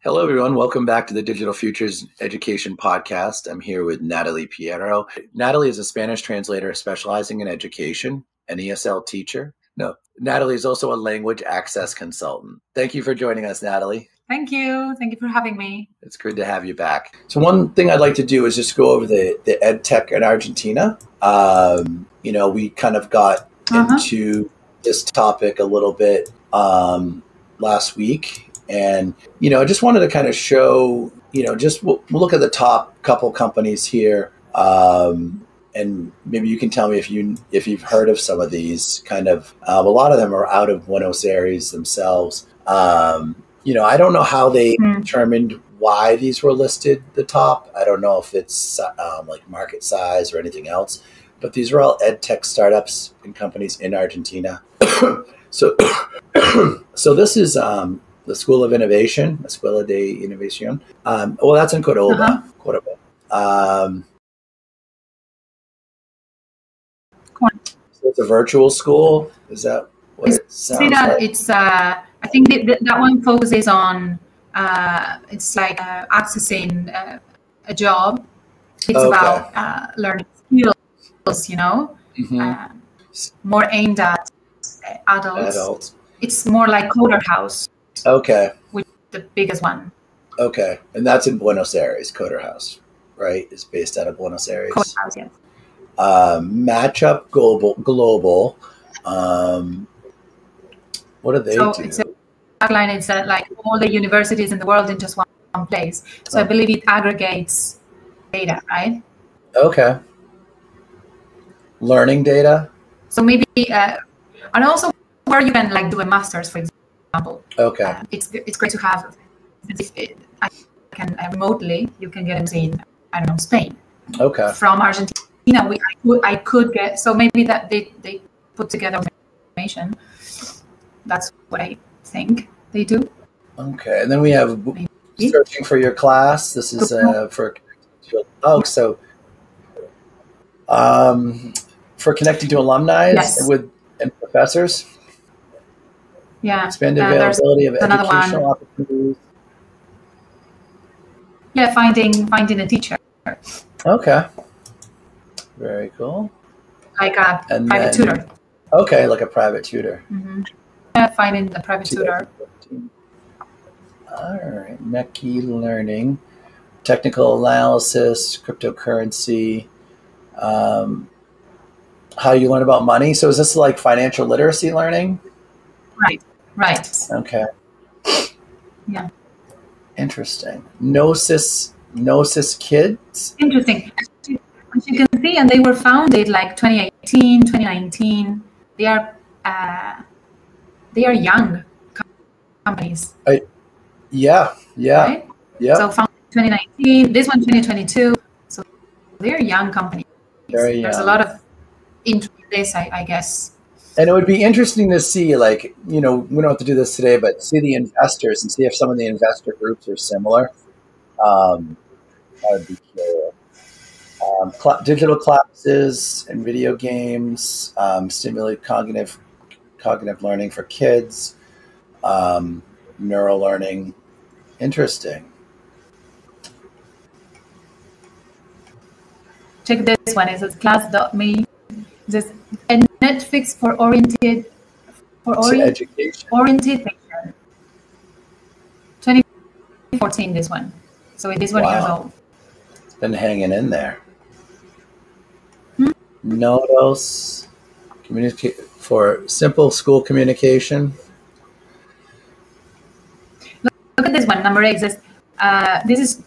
Hello, everyone. Welcome back to the Digital Futures Education podcast. I'm here with Natalie Pietro. Natalie is a Spanish translator specializing in education, an ESL teacher. No, Natalie is also a language access consultant. Thank you for joining us, Natalie. Thank you. Thank you for having me. It's good to have you back. So one thing I'd like to do is just go over the EdTech in Argentina. We kind of got into this topic a little bit last week. And, I just wanted to kind of show, we'll look at the top couple companies here. And maybe you can tell me if you've heard of some of these kind of, a lot of them are out of Buenos Aires themselves. I don't know how they determined why these were listed the top. I don't know if it's like market size or anything else, but these are all EdTech startups and companies in Argentina. So this is, the School of Innovation, Escuela de Innovación. That's in Córdoba. So it's a virtual school. Is that what it sounds like? It's. I think that one focuses on. It's like accessing a job. It's about learning skills. More aimed at adults. It's more like Coder House. Okay. Which is the biggest one. Okay. And that's in Buenos Aires, Coder House, right? It's based out of Buenos Aires. Coder House, yes. Matchup Global. What do they do? It's a tagline. It's like all the universities in the world in just one place. So I believe it aggregates data, right? Okay. Learning data? So maybe, and also where you can do a master's, for example. Okay. It's great to have. I can remotely. You can get them in Spain. Okay. From Argentina, I could get. So maybe that they put together information. That's what I think they do. Okay, and then we have searching for your class. This is for connecting to alumni and professors. Yeah. Expand availability of educational opportunities. Yeah, finding a teacher. Okay. Very cool. Like a private tutor. Okay, like a private tutor. Mm-hmm. Yeah, finding a private tutor. All right. Meki learning, technical analysis, cryptocurrency, how you learn about money. So is this like financial literacy learning? Right. Okay. Yeah. Interesting. Gnosis Kids. Interesting. As you can see, and they were founded like 2018, 2019. They are young companies. Yeah. Right? Yeah. So founded 2019. This one 2022. So they're young companies. Very young. There's a lot of interest in this, I guess. And it would be interesting to see, we don't have to do this today, but see the investors and see if some of the investor groups are similar. I would be curious. Digital classes and video games, stimulate cognitive learning for kids, neural learning. Interesting. Check this one. It says class.me. This a Netflix for oriented education. Oriented 2014. This one. So it is 1 year old. It's been hanging in there. Nodos, communicate for simple school communication. Look at this one. Number 8 says this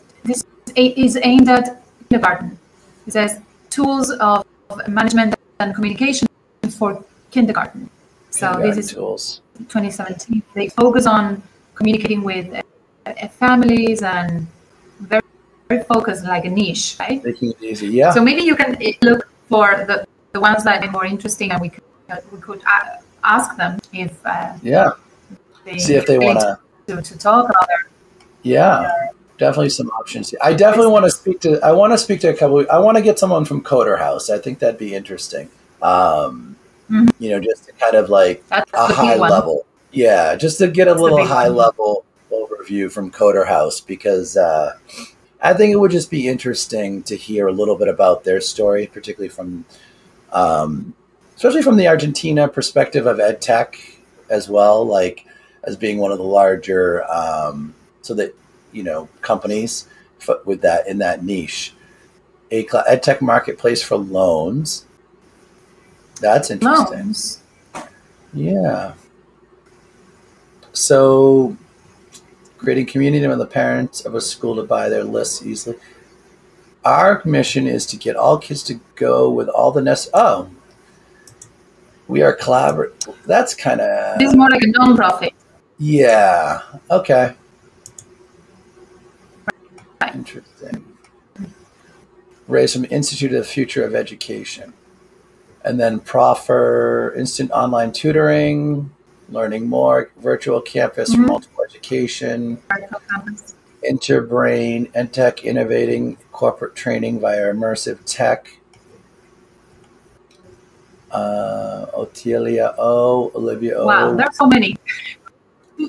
is aimed at kindergarten. It says tools of management and communication for kindergarten. So this is tools. 2017. They focus on communicating with families and very, very focused, like a niche, right? Making it easy, yeah. So maybe you can look for the ones that are more interesting, and we could ask them if they see if they want to talk about their definitely some options. I definitely want to speak to. I want to speak to a couple. I want to get someone from Coder House. I think that'd be interesting. Just to kind of like a high level. Yeah, just to get a little high level over overview from Coder House because I think it would just be interesting to hear a little bit about their story, particularly from, especially from the Argentina perspective of EdTech as well, like as being one of the larger, companies with that in that niche. A EdTech marketplace for loans. That's interesting. Loans. Yeah. So creating community with the parents of a school to buy their lists easily. Our mission is to get all kids to go with all the we are collaborating. That's kind of... This is more like a non-profit. Yeah. Okay. Right. Interesting. Raised from Institute of the Future of Education. And then proffer instant online tutoring, learning more, virtual campus for multiple education, Interbrain, EdTech innovating corporate training via immersive tech. Otelia O, Olivia O. Wow, there's so many.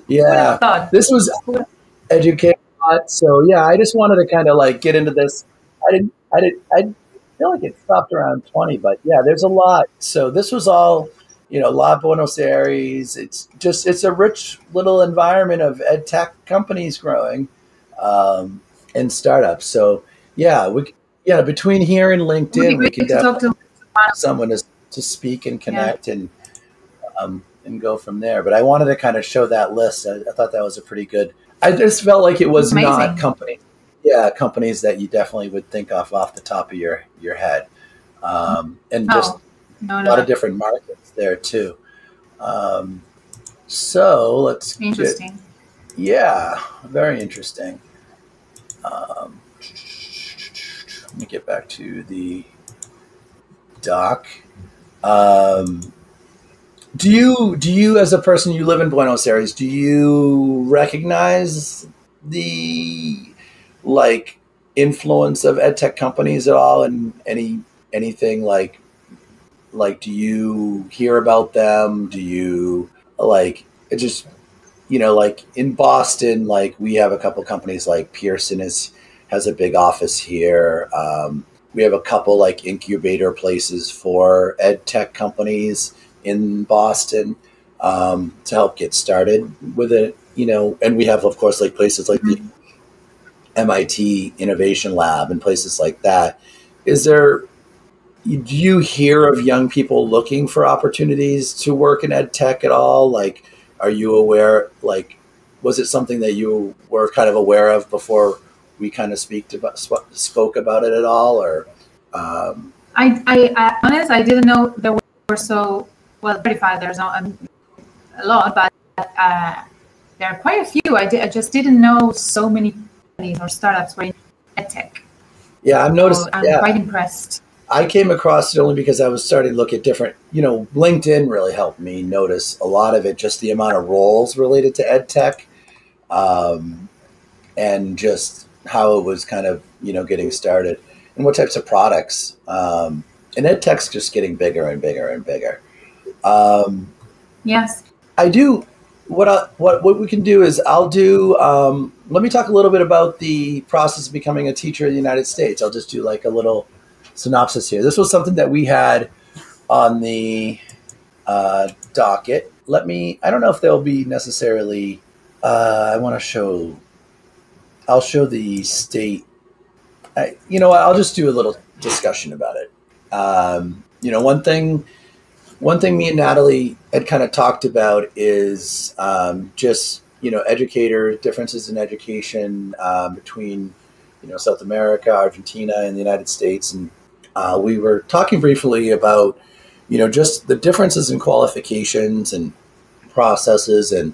Yeah, this was education. So yeah, I just wanted to kind of like get into this. I feel like it stopped around 20, but yeah, there's a lot. So this was all, La Buenos Aires. It's a rich little environment of ed tech companies growing, and startups. So yeah, between here and LinkedIn, we can definitely find someone to speak and connect and go from there. But I wanted to kind of show that list. I thought that was a pretty good. I just felt like it was not companies that you definitely would think of off the top of your head, and just a lot of different markets there too. So let's interesting. Very interesting. Let me get back to the doc. Do you as a person, you live in Buenos Aires, do you recognize the influence of edtech companies at all, and anything like do you hear about them? Do you it just in Boston, we have a couple companies like Pearson has a big office here. We have a couple incubator places for ed tech companies in Boston to help get started with it. And we have, of course, places like the MIT Innovation Lab and places like that. Do you hear of young people looking for opportunities to work in ed tech at all? Are you aware? Was it something that you were kind of aware of before we kind of spoke about it at all, or? I honest, I didn't know there were so well verified. There's not a lot, but there are quite a few. I just didn't know so many companies or startups were in EdTech. Yeah, I've noticed. So I'm quite impressed. I came across it only because I was starting to look at different, LinkedIn really helped me notice a lot of it, just the amount of roles related to EdTech, and just how it was kind of, getting started and what types of products. And EdTech's just getting bigger and bigger and bigger. Yes. I do. What we can do is let me talk a little bit about the process of becoming a teacher in the United States. I'll just do a little synopsis here. This was something that we had on the docket. I don't know if they'll be necessarily, I'll show the state. I'll just do a little discussion about it. One thing me and Natalie had kind of talked about is just, educator differences in education between, South America, Argentina, and the United States. And we were talking briefly about, just the differences in qualifications and processes. And,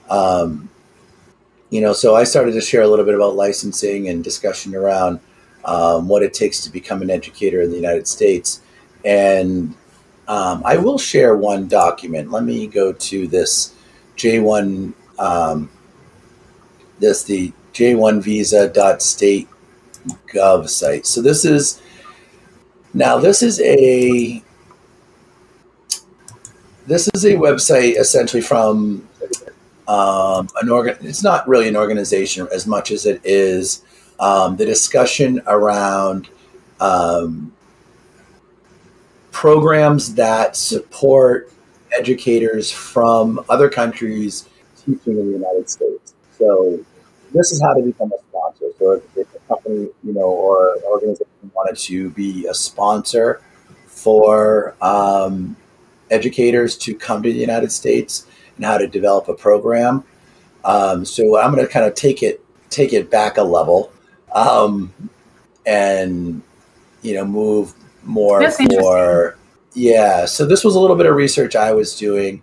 so I started to share a little bit about licensing and discussion around what it takes to become an educator in the United States. And I will share one document. Let me go to this J1, the j1visa.state.gov site. So this is a website essentially from It's not really an organization as much as it is the discussion around programs that support educators from other countries teaching in the United States. So this is how to become a sponsor. So if a company, or an organization wanted to be a sponsor for educators to come to the United States and how to develop a program. So I'm going to kind of take it back a level, and move more That's for So this was a little bit of research I was doing.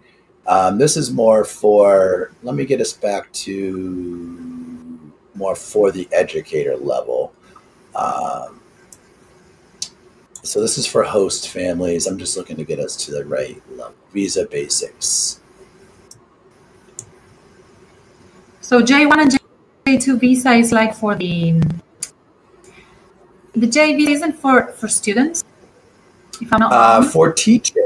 This is more for. Let me get us back to more for the educator level. So this is for host families. I'm just looking to get us to the right level. Visa basics. So J1 and J2 visa is like for the J visa isn't for students, if I'm not wrong. For teachers,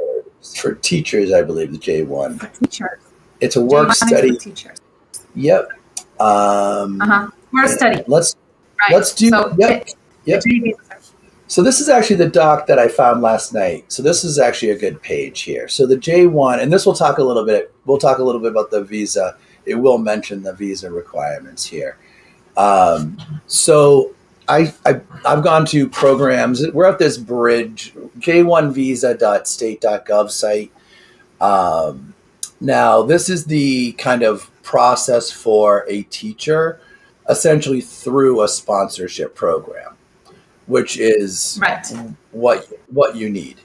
I believe the J1. For teachers. It's a work J1 study. is for teachers. Yep. Work study. Let's do. So Yep. So this is actually the doc that I found last night. So this is actually a good page here. So the J1, and this we'll talk a little bit about the visa. It will mention the visa requirements here. So I've gone to programs. We're at this bridge, j1visa.state.gov site. Now, this is the kind of process for a teacher, essentially through a sponsorship program, which is what you need.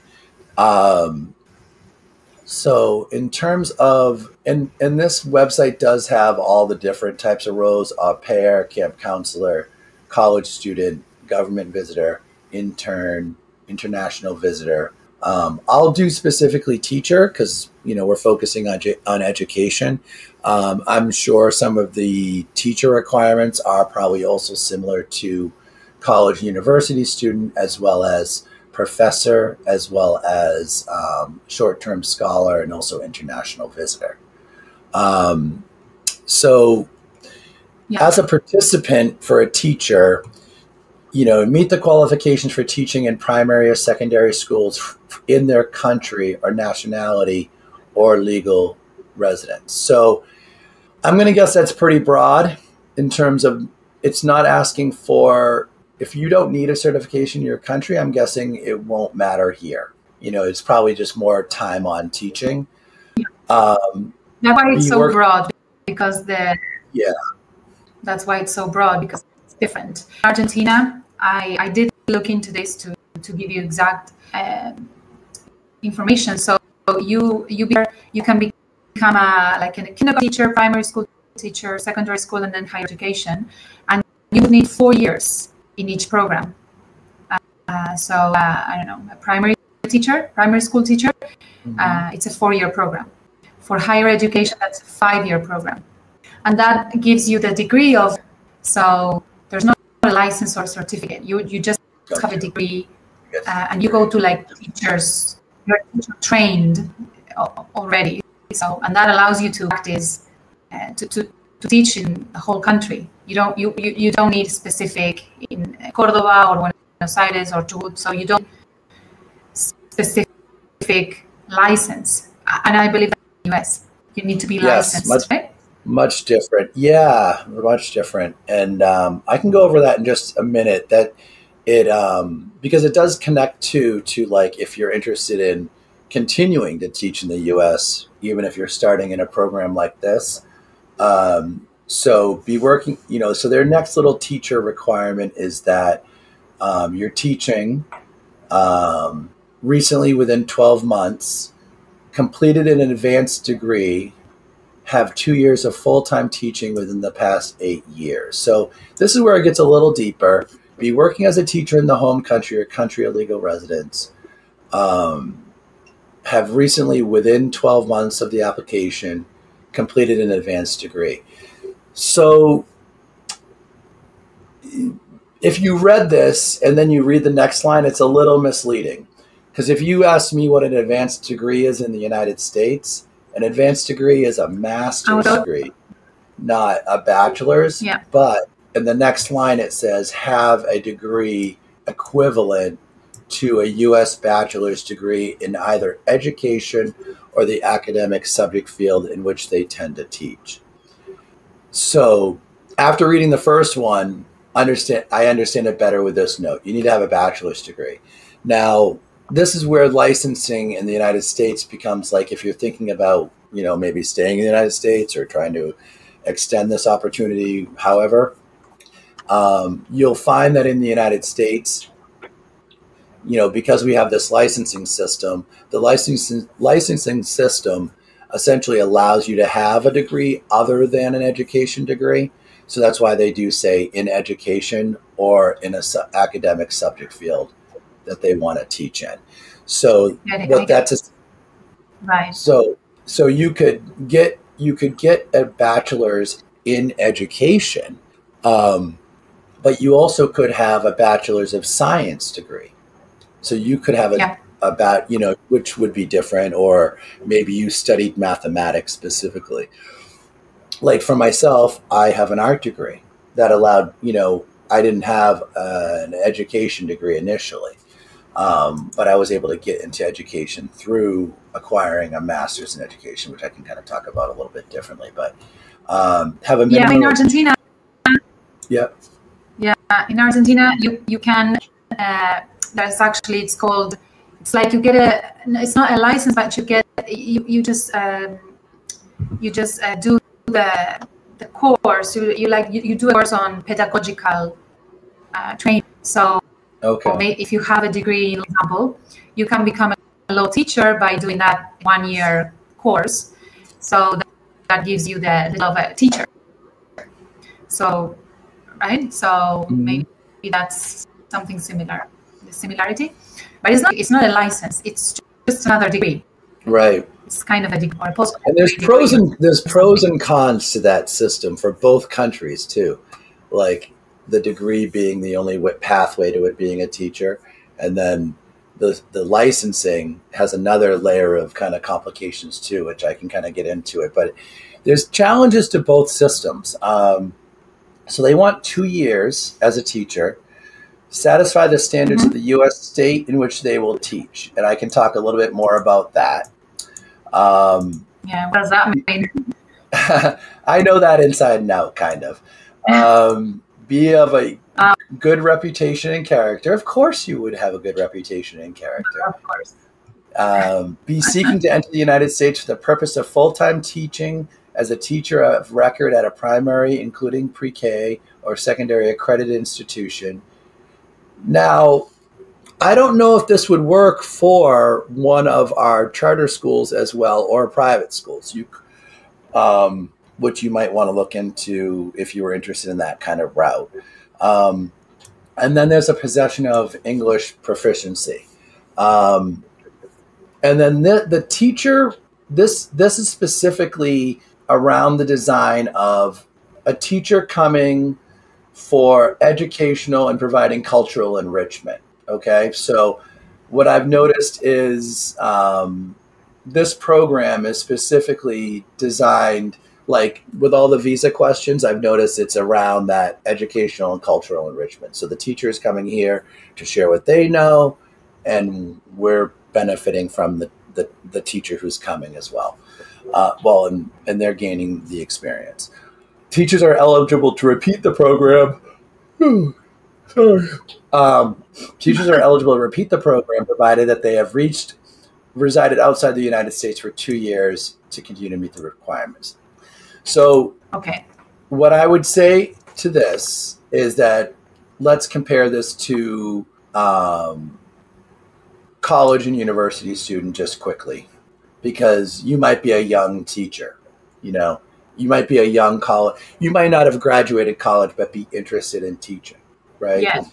So in terms of, and this website does have all the different types of roles: au pair, camp counselor, college student, government visitor, intern, international visitor. I'll do specifically teacher because, we're focusing on education. I'm sure some of the teacher requirements are probably also similar to college university student, as well as professor, as well as short-term scholar, and also international visitor. As a participant for a teacher, meet the qualifications for teaching in primary or secondary schools in their country or nationality or legal residence. So I'm going to guess that's pretty broad in terms of it's not asking for, if you don't need a certification in your country, I'm guessing it won't matter here. It's probably just more time on teaching. That's why it's so broad, because that's why it's so broad, because it's different. Argentina, I did look into this to give you exact information. So you can become a kindergarten teacher, primary school teacher, secondary school, and then higher education, and you would need 4 years in each program. I don't know, a primary school teacher, it's a 4-year program. For higher education, that's a 5-year program. And that gives you the degree of, so there's not a license or certificate. You just have a degree, and you go to teachers, you're teacher trained already. So, and that allows you to practice, to teach in the whole country. You don't need specific in Cordoba or Buenos Aires or Chubut, so you don't specific license. And I believe that in the US, you need to be licensed, right? Much different. Yeah, much different. And I can go over that in just a minute. That it because it does connect to if you're interested in continuing to teach in the US, even if you're starting in a program like this. So be working, so their next little teacher requirement is that you're teaching recently within 12 months, completed an advanced degree, have 2 years of full-time teaching within the past 8 years. So this is where it gets a little deeper. Be working as a teacher in the home country or country of legal residence. Have recently, within 12 months of the application, completed an advanced degree. So if you read this and then you read the next line, it's a little misleading. Because if you ask me what an advanced degree is in the United States, an advanced degree is a master's degree. not a bachelor's. Yeah. But in the next line, it says have a degree equivalent to a U.S. bachelor's degree in either education or the academic subject field in which they tend to teach. So after reading the first one, I understand it better with this note. You need to have a bachelor's degree. Now, this is where licensing in the United States becomes like, if you're thinking about, maybe staying in the United States or trying to extend this opportunity, however, you'll find that in the United States, because we have this licensing system, the licensing system essentially allows you to have a degree other than an education degree. So that's why they do say in education or in a academic subject field that they want to teach in. So what that's right. So you could get a bachelor's in education, but you also could have a bachelor's of science degree. So you could have which would be different, or maybe you studied mathematics specifically. Like for myself, I have an art degree that allowed, I didn't have an education degree initially, but I was able to get into education through acquiring a master's in education, which I can kind of talk about a little bit differently, but have a minimum. Yeah, in Argentina. Yep. Yeah, in Argentina, you can, there's actually, it's like you get it's not a license, but you just do the course. You do a course on pedagogical training. So if you have a degree, for example, you can become a law teacher by doing that 1-year course. So that gives you the title of a teacher. So, right? So maybe that's something similar, the similarity. But it's not a license. It's just another degree. Right. It's kind of a degree or a post. And there's pros and cons to that system for both countries too. Like the degree being the only pathway to it being a teacher, and then the licensing has another layer of kind of complications too, which I can kind of get into it. But there's challenges to both systems. So they want 2 years as a teacher, satisfy the standards of the U.S. state in which they will teach. And I can talk a little bit more about that. What does that mean? I know that inside and out, kind of. Be of a good reputation and character. Of course you would have a good reputation and character. Of course. Be seeking to enter the United States for the purpose of full-time teaching as a teacher of record at a primary, including pre-K or secondary accredited institution. Now, I don't know if this would work for one of our charter schools as well, or private schools, which you might want to look into if you were interested in that kind of route. And then there's a possession of English proficiency. And then the teacher, this is specifically around the design of a teacher coming for educational and providing cultural enrichment. Okay, so what I've noticed is this program is specifically designed, like with all the visa questions, I've noticed it's around that educational and cultural enrichment. So the teacher is coming here to share what they know, and we're benefiting from the teacher who's coming as well. And they're gaining the experience. Teachers are eligible to repeat the program. Teachers are eligible to repeat the program provided that they have resided outside the United States for 2 years to continue to meet the requirements. So what I would say to this is that let's compare this to college and university student just quickly, because you might be a young teacher, you might be a young college, you might not have graduated college, but be interested in teaching, right? Yes.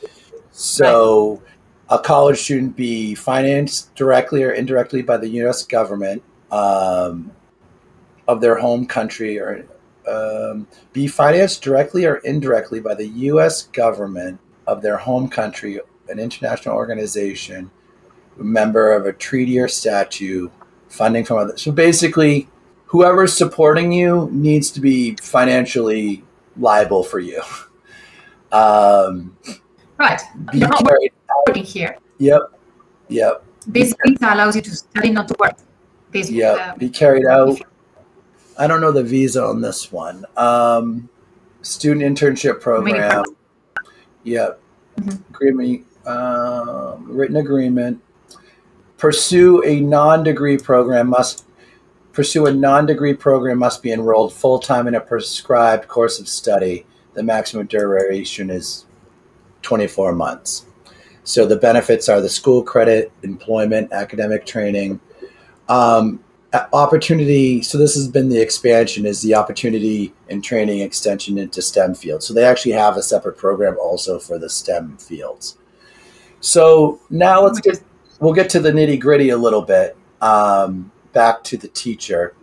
So a college student be financed directly or indirectly by the U.S. government of their home country, or be financed directly or indirectly by the U.S. government of their home country, an international organization, a member of a treaty or statute, funding from others. So basically, whoever's supporting you needs to be financially liable for you. Right. You're not working here. Yep. Yep. This visa allows you to study, not to work. Be carried out. I don't know the visa on this one. Student internship program. Yep. Agreement. Written agreement. Pursue a non-degree program must be enrolled full-time in a prescribed course of study. The maximum duration is 24 months. So the benefits are the school credit, employment, academic training, opportunity. So this has been the expansion, is the opportunity and training extension into STEM fields. So they actually have a separate program also for the STEM fields. So now we'll get to the nitty gritty a little bit. Back to the teacher.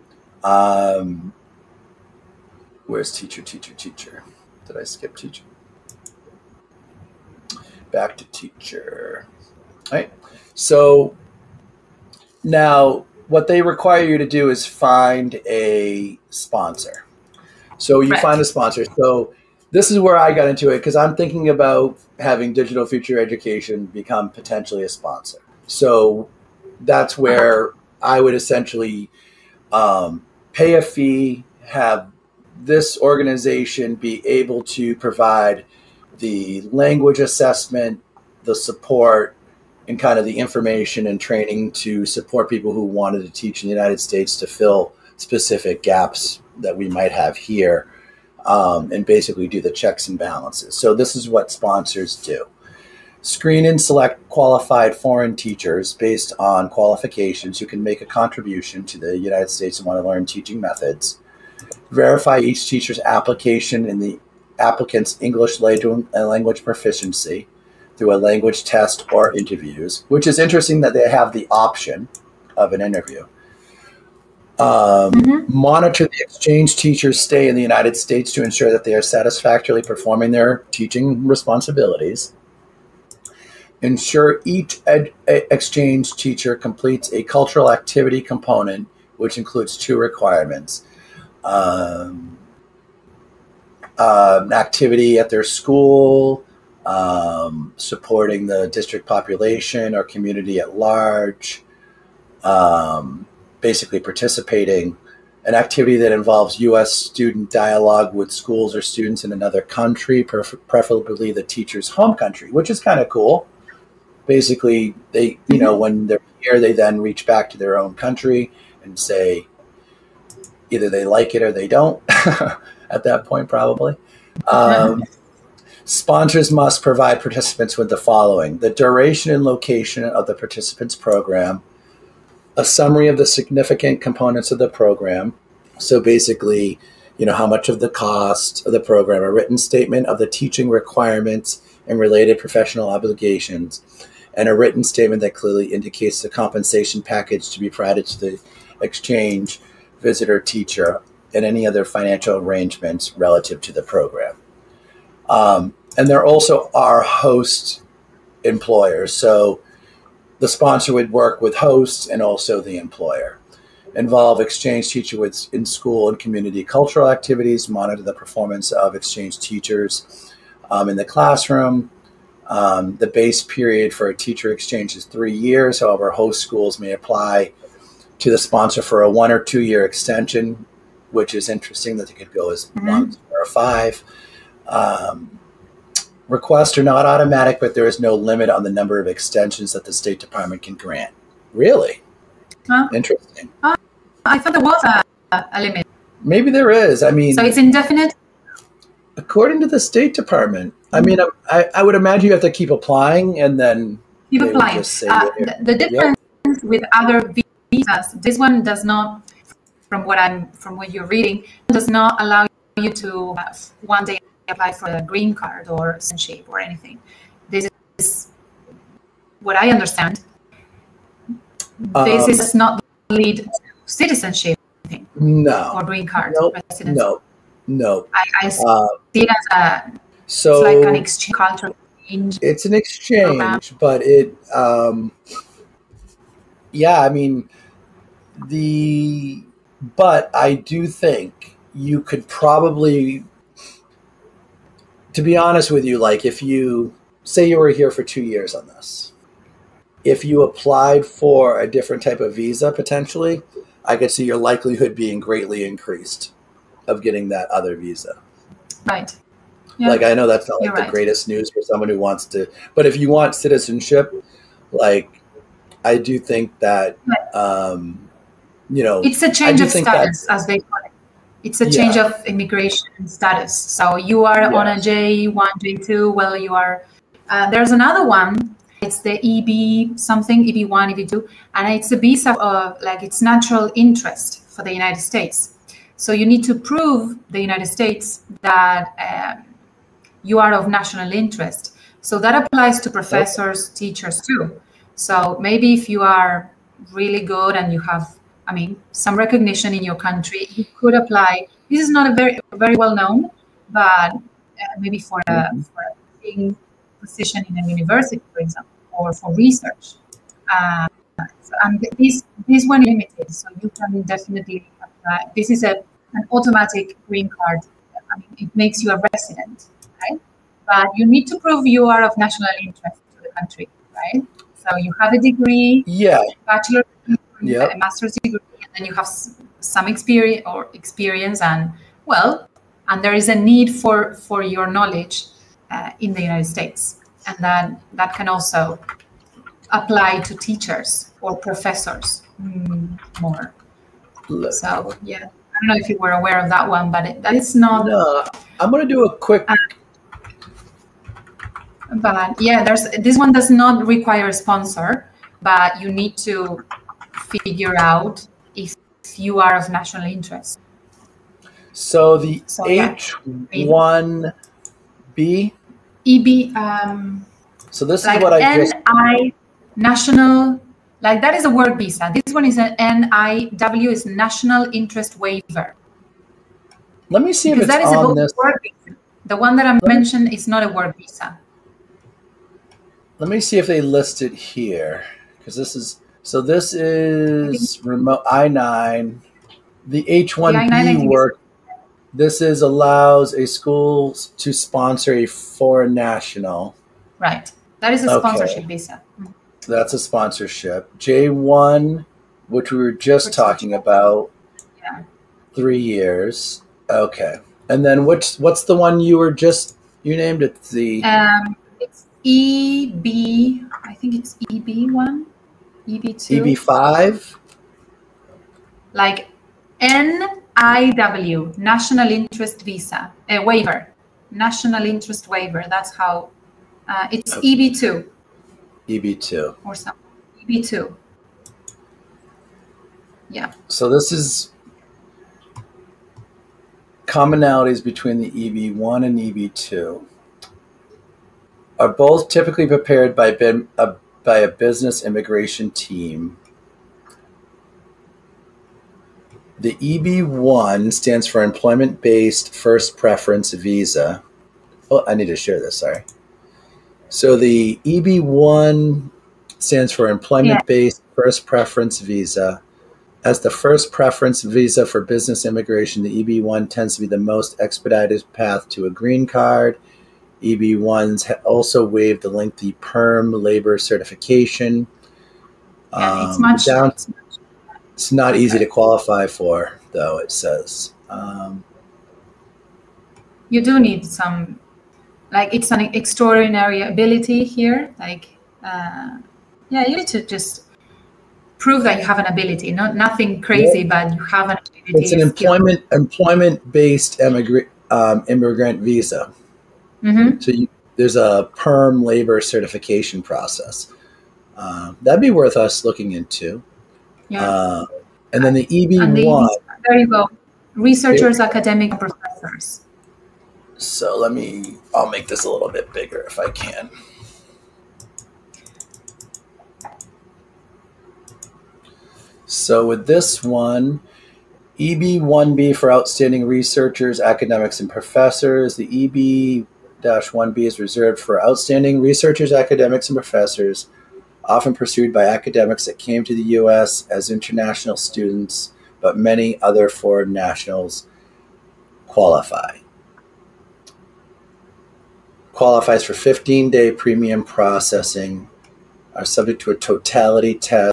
Where's teacher? Did I skip teacher? Back to teacher. All right. So now what they require you to do is find a sponsor. So you find a sponsor. So this is where I got into it, because I'm thinking about having Digital Future Education become potentially a sponsor. So that's where I would essentially pay a fee, have this organization be able to provide the language assessment, the support, and kind of the information and training to support people who wanted to teach in the United States to fill specific gaps that we might have here, and basically do the checks and balances. So this is what sponsors do. Screen and select qualified foreign teachers based on qualifications who can make a contribution to the United States and want to learn teaching methods. Verify each teacher's application in the applicant's English language proficiency through a language test or interviews, which is interesting that they have the option of an interview. Monitor the exchange teachers' stay in the United States to ensure that they are satisfactorily performing their teaching responsibilities. Ensure each exchange teacher completes a cultural activity component, which includes 2 requirements. Activity at their school, supporting the district population or community at large, basically participating, an activity that involves U.S. student dialogue with schools or students in another country, preferably the teacher's home country, which is kind of cool. Basically, they, when they're here, they then reach back to their own country and say either they like it or they don't at that point, probably. Sponsors must provide participants with the following: the duration and location of the participants' program, a summary of the significant components of the program. So basically, how much of the cost of the program, a written statement of the teaching requirements and related professional obligations, and a written statement that clearly indicates the compensation package to be provided to the exchange visitor teacher and any other financial arrangements relative to the program. And there also are host employers. So the sponsor would work with hosts and also the employer. Involve exchange teacher in school and community cultural activities, monitor the performance of exchange teachers in the classroom. The base period for a teacher exchange is 3 years. However, host schools may apply to the sponsor for a 1 or 2 year extension, which is interesting that they could go as long as 4 or 5. Requests are not automatic, but there is no limit on the number of extensions that the State Department can grant. Really? Interesting. I thought there was a limit. Maybe there is. I mean, so it's indefinite? According to the State Department. I mean, I would imagine you have to keep applying and then keep applying. The difference with other visas, this one does not, from what you're reading, does not allow you to one day apply for a green card or citizenship or anything. This is what I understand. This is not lead to citizenship. No. Or green card. No. I see it as it's like an exchange, cultural exchange. It's an exchange, but it, I mean, But I do think you could probably, to be honest with you, like if you say you were here for 2 years on this, if you applied for a different type of visa potentially, I could see your likelihood being greatly increased of getting that other visa. Right. Yeah. Like, I know that's not like the right. greatest news for someone who wants to, but if you want citizenship, like, I do think that, you know, it's a change of status, as they call it. It's a change of immigration status. So you are on a J1, J2. Well, you are. There's another one. It's the EB something, EB1, EB2, and it's a visa of like it's natural interest for the United States. So you need to prove the United States that you are of national interest. So that applies to professors, teachers too. So maybe if you are really good and you have, I mean, some recognition in your country, you could apply. This is not a very well known, but maybe for a position in a university, for example, or for research. And this one is limited, so you can definitely apply. This is an automatic green card. I mean, it makes you a resident, right? But you need to prove you are of national interest to the country, right? So you have a degree, bachelor's degree, a master's degree, and then you have some experience, and and there is a need for your knowledge in the United States, and that can also apply to teachers or professors more. So I don't know if you were aware of that one, but that is not. No, I'm going to do a quick. But this one does not require a sponsor, but you need to figure out if you are of national interest. So the H1B? EB. So this is what I just. NI national, like that is a work visa. This one is an NIW, is national interest waiver. Let me see if it's on this. Work visa. The one that I mentioned is not a work visa. Let me see if they list it here, because this is remote I-9. The H1B work. This allows a school to sponsor a foreign national. Right. That is a sponsorship visa. That's a sponsorship. J1, which we were just talking about. 3 years. Okay. And then what's the one you named it? It's EB, I think it's EB1, EB2. EB5? Like NIW, National Interest Visa, a waiver, National Interest Waiver. That's how it's EB2. EB2. Or something. EB2. Yeah. So this is commonalities between the EB1 and EB2. Are both typically prepared by a business immigration team. The EB1 stands for Employment-Based First Preference Visa. Oh, I need to share this, sorry. So the EB1 stands for Employment-Based First Preference Visa. As the first preference visa for business immigration, the EB1 tends to be the most expedited path to a green card. EB1s also waived the lengthy perm labor certification. It's not easy to qualify for, though, it says. You do need some, like, it's an extraordinary ability here. Like, you need to just prove that you have an ability. Nothing crazy, but you have an ability. It's an employment-based immigrant visa. Mm-hmm. So there's a perm labor certification process. That'd be worth us looking into. Yeah. And then the EB1. There you go. Researchers, academic, and professors. So I'll make this a little bit bigger if I can. So with this one, EB1B for outstanding researchers, academics, and professors. The EB-1B is reserved for outstanding researchers, academics, and professors, often pursued by academics that came to the U.S. as international students but many other foreign nationals qualifies for 15-day premium processing, are subject to a totality test.